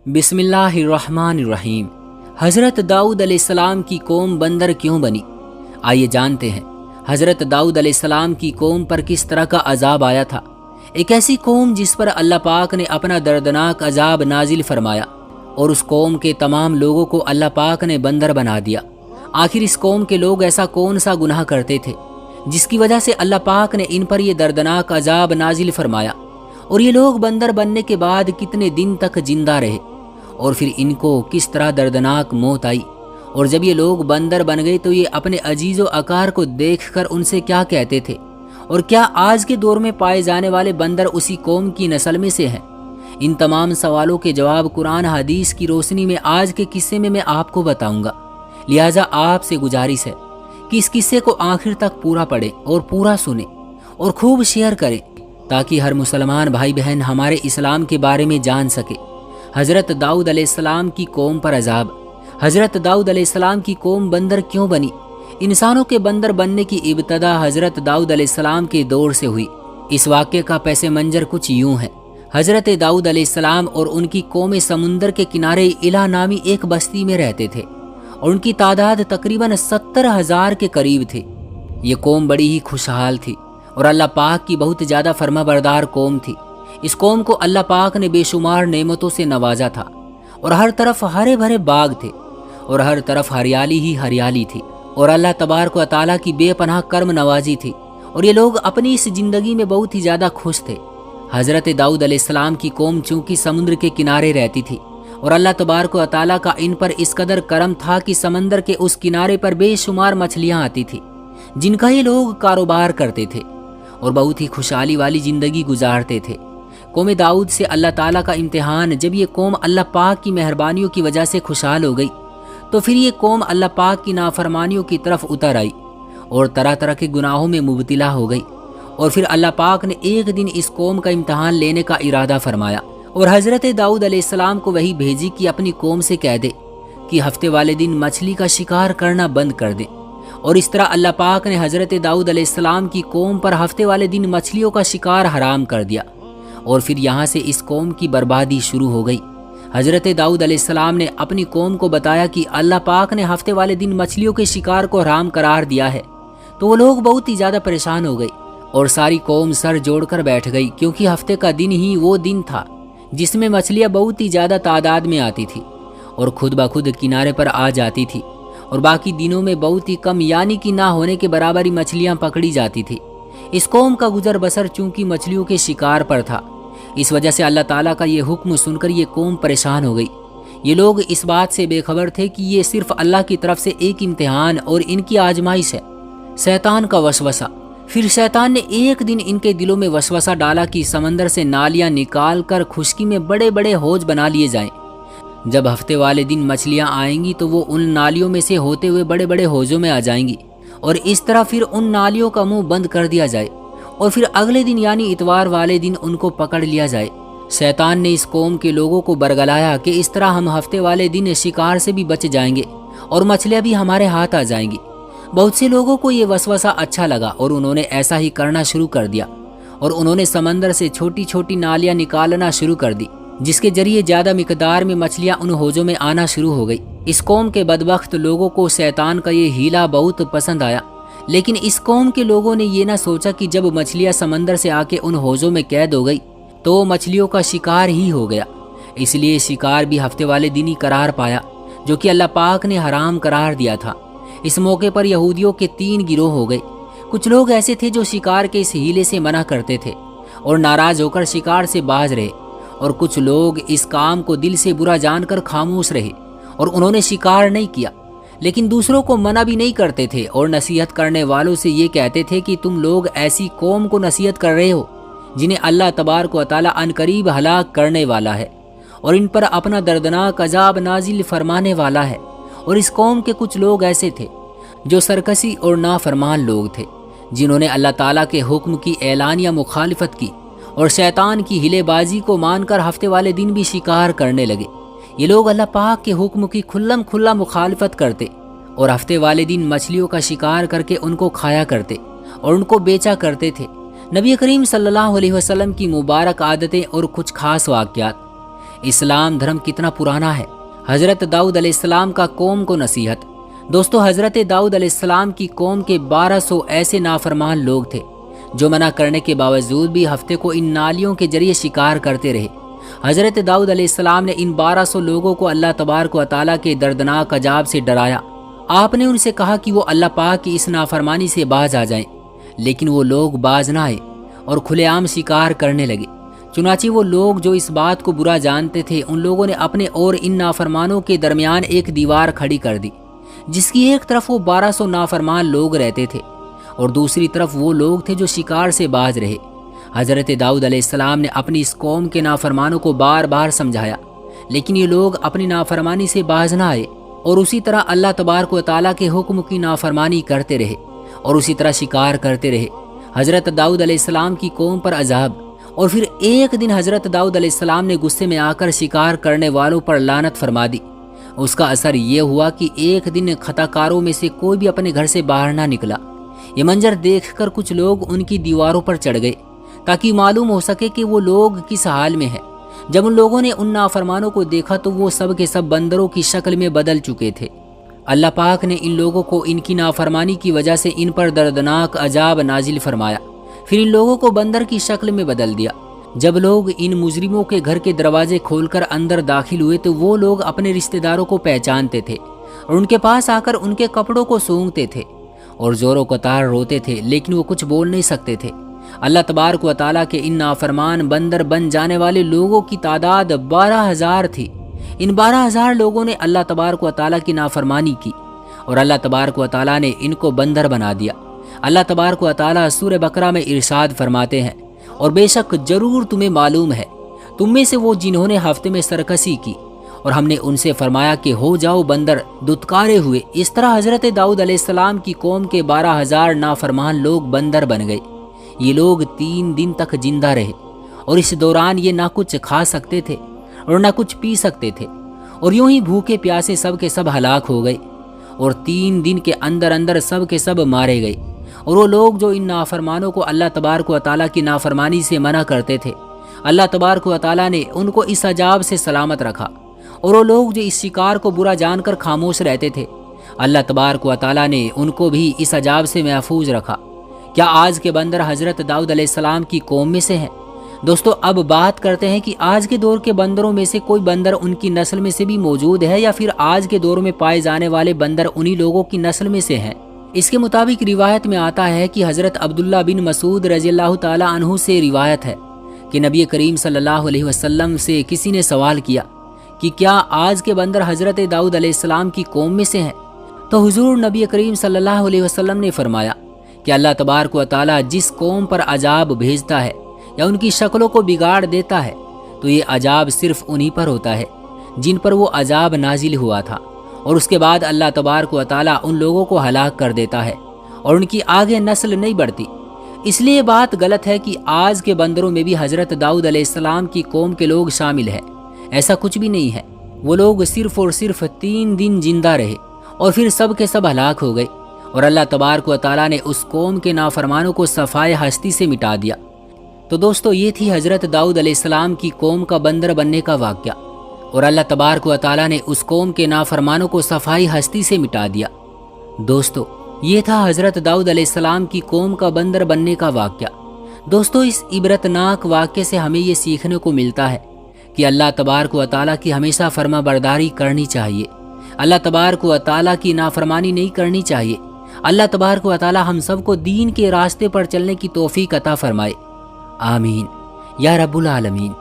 بسم اللہ الرحمن الرحیم۔ حضرت داؤد علیہ السلام کی قوم بندر کیوں بنی؟ آئیے جانتے ہیں حضرت داؤد علیہ السلام کی قوم پر کس طرح کا عذاب آیا تھا۔ ایک ایسی قوم جس پر اللہ پاک نے اپنا دردناک عذاب نازل فرمایا اور اس قوم کے تمام لوگوں کو اللہ پاک نے بندر بنا دیا۔ آخر اس قوم کے لوگ ایسا کون سا گناہ کرتے تھے جس کی وجہ سے اللہ پاک نے ان پر یہ دردناک عذاب نازل فرمایا، اور یہ لوگ بندر بننے کے بعد کتنے دن تک زندہ رہے، اور پھر ان کو کس طرح دردناک موت آئی، اور جب یہ لوگ بندر بن گئے تو یہ اپنے عزیز و اقار کو دیکھ کر ان سے کیا کہتے تھے، اور کیا آج کے دور میں پائے جانے والے بندر اسی قوم کی نسل میں سے ہیں؟ ان تمام سوالوں کے جواب قرآن حدیث کی روشنی میں آج کے قصے میں آپ کو بتاؤں گا، لہٰذا آپ سے گزارش ہے کہ اس قصے کو آخر تک پورا پڑھیں اور پورا سنیں اور خوب شیئر کریں تاکہ ہر مسلمان بھائی بہن ہمارے اسلام کے بارے میں جان سکے۔ حضرت داؤد علیہ السلام کی قوم پر عذاب۔ حضرت داؤد علیہ السلام کی قوم بندر کیوں بنی؟ انسانوں کے بندر بننے کی ابتدا حضرت داؤد علیہ السلام کے دور سے ہوئی۔ اس واقعے کا پس منظر کچھ یوں ہے۔ حضرت داؤد علیہ السلام اور ان کی قوم سمندر کے کنارے الہ نامی ایک بستی میں رہتے تھے، اور ان کی تعداد تقریباً 70,000 کے قریب تھی۔ یہ قوم بڑی ہی خوشحال تھی اور اللہ پاک کی بہت زیادہ فرما بردار قوم تھی۔ اس قوم کو اللہ پاک نے بے شمار نعمتوں سے نوازا تھا، اور ہر طرف ہرے بھرے باغ تھے، اور ہر طرف ہریالی ہی ہریالی تھی، اور اللہ تبارک و تعالیٰ کی بے پناہ کرم نوازی تھی، اور یہ لوگ اپنی اس زندگی میں بہت ہی زیادہ خوش تھے۔ حضرت داؤد علیہ السلام کی قوم چونکہ سمندر کے کنارے رہتی تھی، اور اللہ تبارک و تعالیٰ کا ان پر اس قدر کرم تھا کہ سمندر کے اس کنارے پر بے شمار مچھلیاں آتی تھی جن کا یہ لوگ کاروبار کرتے تھے اور بہت ہی خوشحالی والی زندگی گزارتے تھے۔ قوم داؤد سے اللہ تعالیٰ کا امتحان، جب یہ قوم اللہ پاک کی مہربانیوں کی وجہ سے خوشحال ہو گئی تو پھر یہ قوم اللہ پاک کی نافرمانیوں کی طرف اتر آئی اور طرح طرح کے گناہوں میں مبتلا ہو گئی، اور پھر اللہ پاک نے ایک دن اس قوم کا امتحان لینے کا ارادہ فرمایا، اور حضرت داؤد علیہ السلام کو وہی بھیجی کہ اپنی قوم سے کہہ دے کہ ہفتے والے دن مچھلی کا شکار کرنا بند کر دے۔ اور اس طرح اللہ پاک نے حضرت داؤد علیہ السلام کی قوم پر ہفتے والے دن مچھلیوں کا شکار حرام کر دیا، اور پھر یہاں سے اس قوم کی بربادی شروع ہو گئی۔ حضرت داؤد علیہ السلام نے اپنی قوم کو بتایا کہ اللہ پاک نے ہفتے والے دن مچھلیوں کے شکار کو حرام قرار دیا ہے، تو وہ لوگ بہت ہی زیادہ پریشان ہو گئے، اور ساری قوم سر جوڑ کر بیٹھ گئی، کیونکہ ہفتے کا دن ہی وہ دن تھا جس میں مچھلیاں بہت ہی زیادہ تعداد میں آتی تھی اور خود بخود کنارے پر آ جاتی تھی، اور باقی دنوں میں بہت ہی کم یعنی کہ نہ ہونے کے برابر ہی مچھلیاں پکڑی جاتی تھی۔ اس قوم کا گزر بسر چونکہ مچھلیوں کے شکار پر تھا، اس وجہ سے اللہ تعالیٰ کا یہ حکم سن کر یہ قوم پریشان ہو گئی۔ یہ لوگ اس بات سے بے خبر تھے کہ یہ صرف اللہ کی طرف سے ایک امتحان اور ان کی آزمائش ہے۔ شیطان کا وسوسہ۔ پھر شیطان نے ایک دن ان کے دلوں میں وسوسہ ڈالا کہ سمندر سے نالیاں نکال کر خشکی میں بڑے بڑے حوض بنا لیے جائیں۔ جب ہفتے والے دن مچھلیاں آئیں گی تو وہ ان نالیوں میں سے ہوتے ہوئے بڑے بڑے حوضوں میں آ جائیں گی، اور اس طرح پھر ان نالیوں کا منہ بند کر دیا جائے، اور پھر اگلے دن یعنی اتوار والے دن ان کو پکڑ لیا جائے۔ شیطان نے اس قوم کے لوگوں کو برگلایا کہ اس طرح ہم ہفتے والے دن شکار سے بھی بچ جائیں گے اور مچھلیاں بھی ہمارے ہاتھ آ جائیں گی۔ بہت سے لوگوں کو یہ وسوسہ اچھا لگا اور انہوں نے ایسا ہی کرنا شروع کر دیا، اور انہوں نے سمندر سے چھوٹی چھوٹی نالیاں نکالنا شروع کر دی، جس کے ذریعے زیادہ مقدار میں مچھلیاں ان حوضوں میں آنا شروع ہو گئی۔ اس قوم کے بدبخت لوگوں کو شیطان کا یہ ہیلا بہت پسند آیا، لیکن اس قوم کے لوگوں نے یہ نہ سوچا کہ جب مچھلیاں سمندر سے آ کے ان حوضوں میں قید ہو گئی تو وہ مچھلیوں کا شکار ہی ہو گیا، اس لیے شکار بھی ہفتے والے دن ہی قرار پایا جو کہ اللہ پاک نے حرام قرار دیا تھا۔ اس موقع پر یہودیوں کے 3 گروہ ہو گئے۔ کچھ لوگ ایسے تھے جو شکار کے اس ہیلے سے منع کرتے تھے اور ناراض ہو کر شکار سے باز رہے، اور کچھ لوگ اس کام کو دل سے برا جان کر خاموش رہے اور انہوں نے شکار نہیں کیا، لیکن دوسروں کو منع بھی نہیں کرتے تھے، اور نصیحت کرنے والوں سے یہ کہتے تھے کہ تم لوگ ایسی قوم کو نصیحت کر رہے ہو جنہیں اللہ تبارک و تعالیٰ عنقریب ہلاک کرنے والا ہے اور ان پر اپنا دردناک عذاب نازل فرمانے والا ہے۔ اور اس قوم کے کچھ لوگ ایسے تھے جو سرکشی اور نافرمان لوگ تھے، جنہوں نے اللہ تعالیٰ کے حکم کی اعلانیہ مخالفت کی اور شیطان کی ہلے بازی کو مان کر ہفتے والے دن بھی شکار کرنے لگے۔ یہ لوگ اللہ پاک کے حکم کی کھلم کھلا مخالفت کرتے اور ہفتے والے دن مچھلیوں کا شکار کر کے ان کو کھایا کرتے اور ان کو بیچا کرتے تھے۔ نبی کریم صلی اللہ علیہ وسلم کی مبارک عادتیں اور کچھ خاص واقعات۔ اسلام دھرم کتنا پرانا ہے۔ حضرت داؤد علیہ السلام کا قوم کو نصیحت۔ دوستو، حضرت داؤد علیہ السلام کی قوم کے 1200 ایسے نافرمان لوگ تھے جو منع کرنے کے باوجود بھی ہفتے کو ان نالیوں کے ذریعے شکار کرتے رہے۔ حضرت داؤد علیہ السلام نے ان 1200 لوگوں کو اللہ تبارک و تعالیٰ کے دردناک عذاب سے ڈرایا۔ آپ نے ان سے کہا کہ وہ اللہ پاک کی اس نافرمانی سے باز آ جائیں، لیکن وہ لوگ باز نہ آئے اور کھلے عام شکار کرنے لگے۔ چنانچہ وہ لوگ جو اس بات کو برا جانتے تھے، ان لوگوں نے اپنے اور ان نافرمانوں کے درمیان ایک دیوار کھڑی کر دی، جس کی ایک طرف وہ 1200 نافرمان لوگ رہتے تھے اور دوسری طرف وہ لوگ تھے جو شکار سے باز رہے۔ حضرت داؤد علیہ السلام نے اپنی اس قوم کے نافرمانوں کو بار بار سمجھایا، لیکن یہ لوگ اپنی نافرمانی سے باز نہ آئے اور اسی طرح اللہ تبارک و تعالیٰ کے حکم کی نافرمانی کرتے رہے اور اسی طرح شکار کرتے رہے۔ حضرت داؤد علیہ السلام کی قوم پر عذاب، اور پھر ایک دن حضرت داؤد علیہ السلام نے غصے میں آ کر شکار کرنے والوں پر لعنت فرما دی۔ اس کا اثر یہ ہوا کہ ایک دن خطا کاروں میں سے کوئی بھی اپنے گھر سے باہر نہ نکلا۔ یہ منظر دیکھ کر کچھ لوگ ان کی دیواروں پر چڑھ گئے تاکہ معلوم ہو سکے کہ وہ لوگ کس حال میں ہیں۔ جب ان لوگوں نے ان نافرمانوں کو دیکھا تو وہ سب کے سب بندروں کی شکل میں بدل چکے تھے۔ اللہ پاک نے ان لوگوں کو ان کی نافرمانی کی وجہ سے ان پر دردناک عذاب نازل فرمایا، پھر ان لوگوں کو بندر کی شکل میں بدل دیا۔ جب لوگ ان مجرموں کے گھر کے دروازے کھول کر اندر داخل ہوئے تو وہ لوگ اپنے رشتہ داروں کو پہچانتے تھے اور ان کے پاس آ کر ان کے کپڑوں کو سونگتے تھے اور زور و قطار روتے تھے، لیکن وہ کچھ بول نہیں سکتے تھے۔ اللہ تبارک و تعالیٰ کے ان نافرمان بندر بن جانے والے لوگوں کی تعداد 12,000 تھی۔ ان 12,000 لوگوں نے اللہ تبارک و تعالیٰ کی نافرمانی کی اور اللہ تبارک و تعالیٰ نے ان کو بندر بنا دیا۔ اللہ تبارک و تعالیٰ سورہ بقرہ میں ارشاد فرماتے ہیں، اور بے شک ضرور تمہیں معلوم ہے تم میں سے وہ جنہوں نے ہفتے میں سرکشی کی، اور ہم نے ان سے فرمایا کہ ہو جاؤ بندر، دتکارے ہوئے۔ اس طرح حضرت داؤد علیہ السلام کی قوم کے 12,000 نافرمان لوگ بندر بن گئے۔ یہ لوگ 3 دن تک زندہ رہے اور اس دوران یہ نہ کچھ کھا سکتے تھے اور نہ کچھ پی سکتے تھے، اور یوں ہی بھوکے پیاسے سب کے سب ہلاک ہو گئے، اور 3 دن کے اندر اندر سب کے سب مارے گئے۔ اور وہ لوگ جو ان نافرمانوں کو اللہ تبارک و تعالیٰ کی نافرمانی سے منع کرتے تھے، اللہ تبارک و تعالیٰ نے ان کو اس عذاب سے سلامت رکھا، اور وہ لوگ جو اس شکار کو برا جان کر خاموش رہتے تھے، اللہ تبارک و تعالیٰ نے ان کو بھی اس عذاب سے محفوظ رکھا۔ کیا آج کے بندر حضرت داؤد علیہ السلام کی قوم میں سے ہیں؟ دوستو، اب بات کرتے ہیں کہ آج کے دور کے بندروں میں سے کوئی بندر ان کی نسل میں سے بھی موجود ہے، یا پھر آج کے دور میں پائے جانے والے بندر انہی لوگوں کی نسل میں سے ہیں۔ اس کے مطابق روایت میں آتا ہے کہ حضرت عبداللہ بن مسعود رضی اللہ تعالیٰ عنہ سے روایت ہے کہ نبی کریم صلی اللہ علیہ وسلم سے کسی نے سوال کیا کہ کیا آج کے بندر حضرت داؤد علیہ السلام کی قوم میں سے ہیں؟ تو حضور نبی کریم صلی اللہ علیہ وسلم نے فرمایا کہ اللہ تبارک و تعالیٰ جس قوم پر عذاب بھیجتا ہے یا ان کی شکلوں کو بگاڑ دیتا ہے تو یہ عذاب صرف انہی پر ہوتا ہے جن پر وہ عذاب نازل ہوا تھا، اور اس کے بعد اللہ تبارک و تعالیٰ ان لوگوں کو ہلاک کر دیتا ہے اور ان کی آگے نسل نہیں بڑھتی۔ اس لیے بات غلط ہے کہ آج کے بندروں میں بھی حضرت داؤد علیہ السلام کی قوم کے لوگ شامل ہیں، ایسا کچھ بھی نہیں ہے۔ وہ لوگ صرف اور صرف 3 دن زندہ رہے اور پھر سب کے سب ہلاک ہو گئے، اور اللہ تبارک و تعالیٰ نے اس قوم کے نافرمانوں کو صفائے ہستی سے مٹا دیا۔ تو دوستو، یہ تھی حضرت داؤد علیہ السلام کی قوم کا بندر بننے کا واقعہ، اور اللہ تبارک و تعالیٰ نے اس قوم کے نافرمانوں کو صفائی ہستی سے مٹا دیا۔ دوستو، یہ تھا حضرت داؤد علیہ السلام کی قوم کا بندر بننے کا واقعہ۔ دوستو، اس عبرتناک واقعے سے ہمیں یہ سیکھنے کو ملتا ہے کہ اللہ تبارک و تعالیٰ کی ہمیشہ فرما برداری کرنی چاہیے، اللہ تبارک و تعالیٰ کی نافرمانی نہیں کرنی چاہیے۔ اللہ تبارک و تعالیٰ ہم سب کو دین کے راستے پر چلنے کی توفیق عطا فرمائے، آمین یا رب العالمین۔